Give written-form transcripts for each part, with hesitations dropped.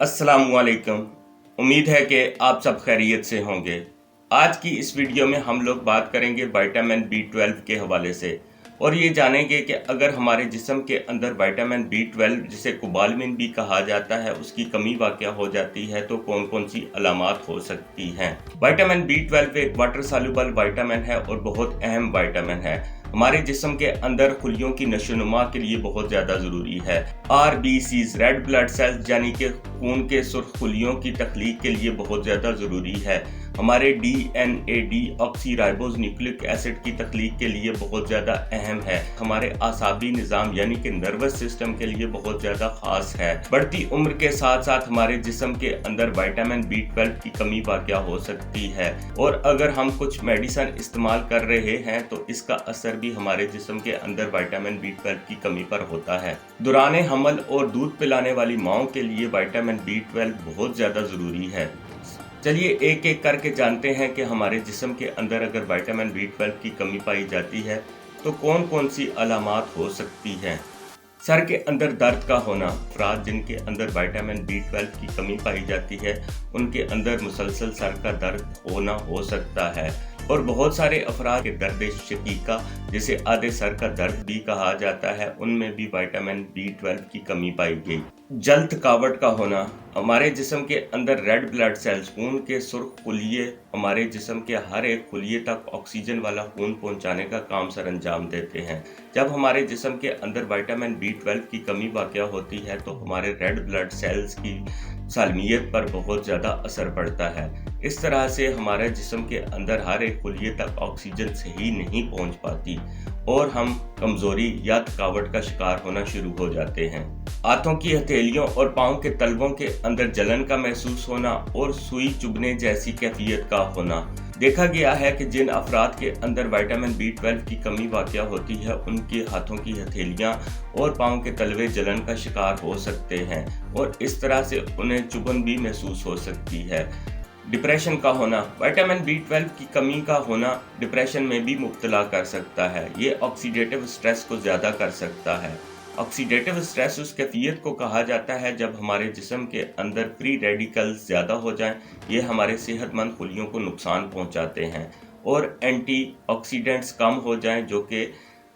अस्सलामुअलैकुम। उम्मीद है कि आप सब खैरियत से होंगे। आज की इस वीडियो में हम लोग बात करेंगे विटामिन B12 के हवाले से और ये जानेंगे कि अगर हमारे जिस्म के अंदर विटामिन B12 जिसे कोबालमिन भी कहा जाता है उसकी कमी वाक़या हो जाती है तो कौन कौन सी अलामात हो सकती हैं। विटामिन B12 एक वाटर सॉल्युबल विटामिन है और बहुत अहम विटामिन है। हमारे जिस्म के अंदर खुलियों की नशोनुमा के लिए बहुत ज़्यादा ज़रूरी है। RBCs रेड ब्लड सेल्स यानी कि खून के सुर्ख खुलियों की तख्लीक के लिए बहुत ज़्यादा ज़रूरी है। हमारे DNA डीऑक्सीराइबोज न्यूक्लिक एसिड की तख्लीक के लिए बहुत ज़्यादा अहम है। हमारे आसाबी निज़ाम यानी कि नर्वस सिस्टम के लिए बहुत ज़्यादा ख़ास है। बढ़ती उम्र के साथ साथ हमारे जिस्म के अंदर विटामिन B12 की कमी वाक़या हो सकती है और अगर हम कुछ मेडिसिन इस्तेमाल कर रहे हैं तो इसका असर भी हमारे जिस्म के अंदर विटामिन B12 की कमी पर होता है। दौरान हमल और दूध पिलाने वाली माओं के लिए विटामिन B12 बहुत ज़्यादा ज़रूरी है। चलिए एक एक करके जानते हैं कि हमारे जिस्म के अंदर अगर विटामिन B12 की कमी पाई जाती है तो कौन कौन सी अलामात हो सकती हैं। सर के अंदर दर्द का होना, अफराद जिनके अंदर विटामिन B12 की कमी पाई जाती है उनके अंदर मुसलसल सर का दर्द होना हो सकता है और बहुत सारे अफराद के दर्द शकीका जिसे आधे सर का दर्द भी कहा जाता है उनमें भी विटामिन B12 की कमी पाई गई। जल्द थकावट का होना, हमारे जिस्म के अंदर रेड ब्लड सेल्स खून के सुर्ख खुलिये हमारे जिस्म के हर एक खुलिये तक ऑक्सीजन वाला खून पहुंचाने का काम सर अंजाम देते हैं। जब हमारे जिस्म के अंदर विटामिन B12 की कमी वाक़या होती है तो हमारे रेड ब्लड सेल्स की सालमियत पर बहुत ज़्यादा असर पड़ता है। इस तरह से हमारे जिस्म के अंदर हर एक खुलिये तक ऑक्सीजन सही नहीं पहुंच पाती और हम कमज़ोरी या थकावट का शिकार होना शुरू हो जाते हैं। हाथों की हथेलियों और पाँव के तलवों के अंदर जलन का महसूस होना और सुई चुभने जैसी कैफियत का होना। देखा गया है कि जिन अफराद के अंदर विटामिन B12 की कमी वाक़या होती है उनके हाथों की हथेलियां और पाँव के तलवे जलन का शिकार हो सकते हैं और इस तरह से उन्हें चुभन भी महसूस हो सकती है। डिप्रेशन का होना, विटामिन B12 की कमी का होना डिप्रेशन में भी मुब्तला कर सकता है। ये ऑक्सीडेटिव स्ट्रेस को ज़्यादा कर सकता है। ऑक्सीडेटिव स्ट्रेस उस कैफियत को कहा जाता है जब हमारे जिस्म के अंदर फ्री रेडिकल्स ज़्यादा हो जाएं। ये हमारे सेहतमंद खुलियों को नुकसान पहुंचाते हैं और एंटीऑक्सीडेंट्स कम हो जाएं जो कि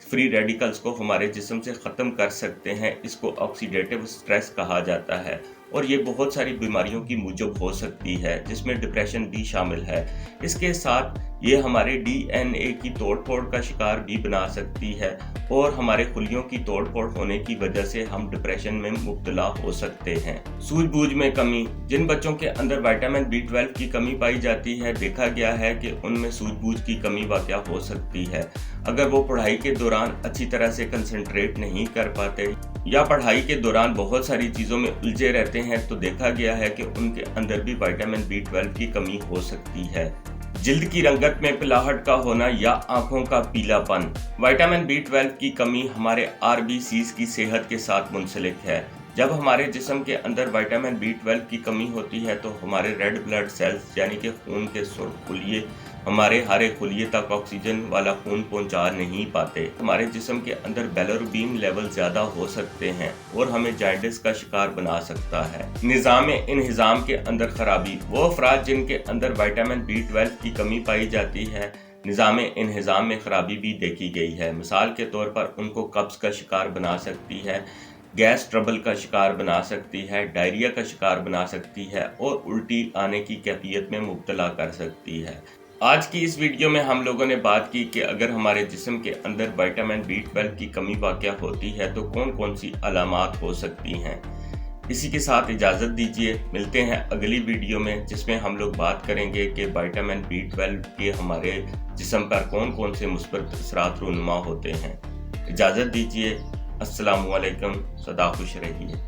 फ्री रेडिकल्स को हमारे जिस्म से ख़त्म कर सकते हैं। इसको ऑक्सीडेटिव स्ट्रेस कहा जाता है और ये बहुत सारी बीमारियों की मूजब हो सकती है जिसमें डिप्रेशन भी शामिल है। इसके साथ ये हमारे DNA की तोड़ फोड़ का शिकार भी बना सकती है और हमारे खुलियों की तोड़ फोड़ होने की वजह से हम डिप्रेशन में मुब्तला हो सकते हैं। सूझबूझ में कमी, जिन बच्चों के अंदर विटामिन B12 की कमी पाई जाती है देखा गया है कि उनमें सूझबूझ की कमी वाक़या हो सकती है। अगर वो पढ़ाई के दौरान अच्छी तरह से कंसंट्रेट नहीं कर पाते या पढ़ाई के दौरान बहुत सारी चीज़ों में उलझे रहते हैं तो देखा गया है कि उनके अंदर भी विटामिन B12 की कमी हो सकती है। जिल्द की रंगत में पिलाहट का होना या आंखों का पीलापन, विटामिन B12 की कमी हमारे RBCs की सेहत के साथ मुंसलिक है। जब हमारे जिस्म के अंदर विटामिन B12 की कमी होती है तो हमारे रेड ब्लड सेल्स यानी कि खून के सुर्ख खुलिये हमारे हर एक खुलिये तक ऑक्सीजन वाला खून पहुंचा नहीं पाते। हमारे जिस्म के अंदर बिलिरुबिन लेवल ज़्यादा हो सकते हैं और हमें जॉन्डिस का शिकार बना सकता है। निज़ाम इंहिज़ाम के अंदर खराबी, वो अफराद जिनके अंदर विटामिन B12 की कमी पाई जाती है निज़ाम इंहिज़ाम में खराबी भी देखी गई है। मिसाल के तौर पर उनको कब्ज़ का शिकार बना सकती है, गैस ट्रबल का शिकार बना सकती है, डायरिया का शिकार बना सकती है और उल्टी आने की कैफियत में मुब्तला कर सकती है। आज की इस वीडियो में हम लोगों ने बात की कि अगर हमारे जिस्म के अंदर विटामिन B12 की कमी वाक़या होती है तो कौन कौन सी अलामात हो सकती हैं। इसी के साथ इजाज़त दीजिए, मिलते हैं अगली वीडियो में जिसमें हम लोग बात करेंगे कि विटामिन B12 के हमारे जिस्म पर कौन कौन से मुस्बत असरात रूनुमा होते हैं। इजाज़त दीजिए। अस्सलामुअलैकुम। सदा खुश रहिए।